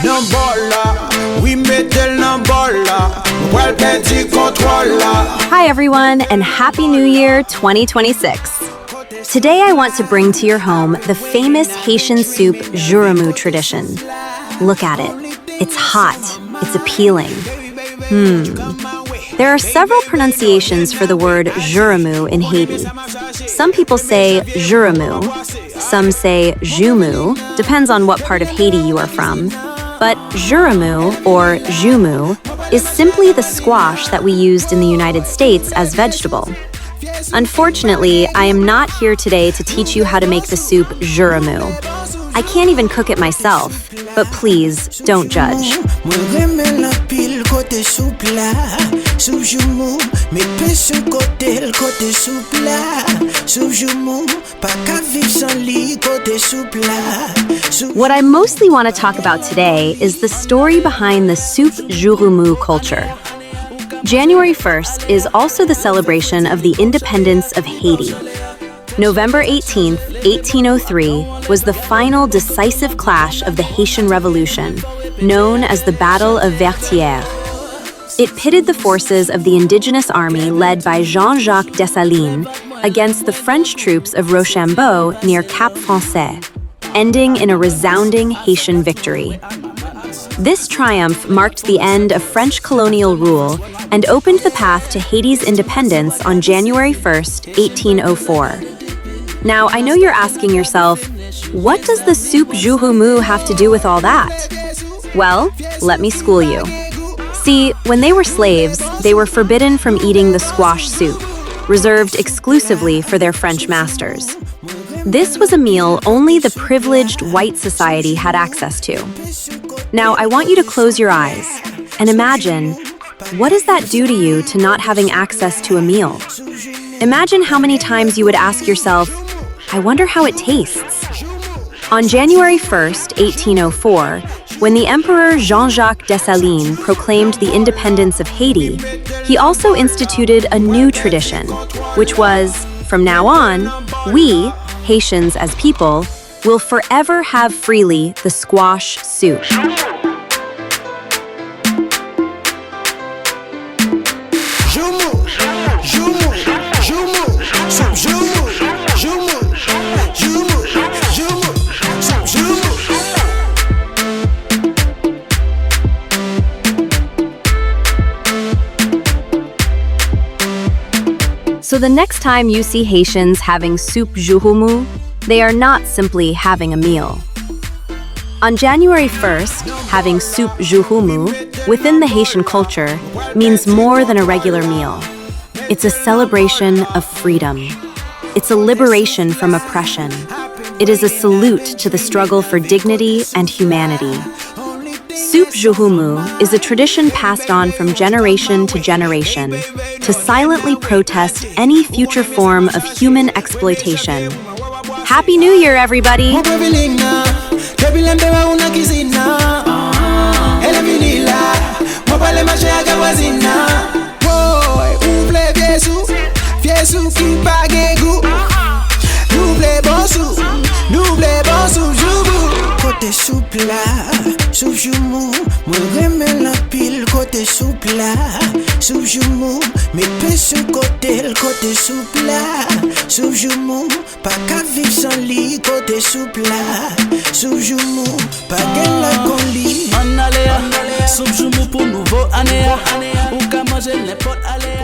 non bolla, we mettez non bolla, quel petit contrôle. Hi everyone, and Happy New Year 2026. Today I want to bring to your home the famous Haitian soup Joumou tradition. Look at it. It's hot. It's appealing. There are several pronunciations for the word Joumou in Haiti. Some people say Joumou, some say Joumou, depends on what part of Haiti you are from. But Joumou, or Joumou, is simply the squash that we used in the United States as vegetable. Unfortunately, I am not here today to teach you how to make the soup Joumou. I can't even cook it myself, but please don't judge. What I mostly want to talk about today is the story behind the soup Joumou culture. January 1st is also the celebration of the independence of Haiti. November 18, 1803, was the final decisive clash of the Haitian Revolution, known as the Battle of Vertières. It pitted the forces of the indigenous army led by Jean-Jacques Dessalines against the French troops of Rochambeau near Cap Français, ending in a resounding Haitian victory. This triumph marked the end of French colonial rule and opened the path to Haiti's independence on January 1st, 1804. Now, I know you're asking yourself, what does the soup Joumou have to do with all that? Well, let me school you. See, when they were slaves, they were forbidden from eating the squash soup, reserved exclusively for their French masters. This was a meal only the privileged white society had access to. Now, I want you to close your eyes and imagine, what does that do to you to not having access to a meal? Imagine how many times you would ask yourself, I wonder how it tastes. On January 1st, 1804, when the Emperor Jean-Jacques Dessalines proclaimed the independence of Haiti, he also instituted a new tradition, which was, from now on, we, Haitians as people, will forever have freely the squash soup. So the next time you see Haitians having soup Joumou, they are not simply having a meal. On January 1st, having soup Joumou within the Haitian culture means more than a regular meal. It's a celebration of freedom. It's a liberation from oppression. It is a salute to the struggle for dignity and humanity. Soup Joumou is a tradition passed on from generation to generation to silently protest any future form of human exploitation. Happy New Year, everybody! Côté soupe là, soupe Joumou, moi remets la pile côté soupe là, soupe Joumou, mais peu sur côté le côté soupe là, soupe Joumou, pas qu'à vivre sans lit côté soupe là, soupe Joumou, pas qu'elle la qu'on lit. On allait, soupe Joumou pour nouveau année, ou qu'à manger n'importe allée.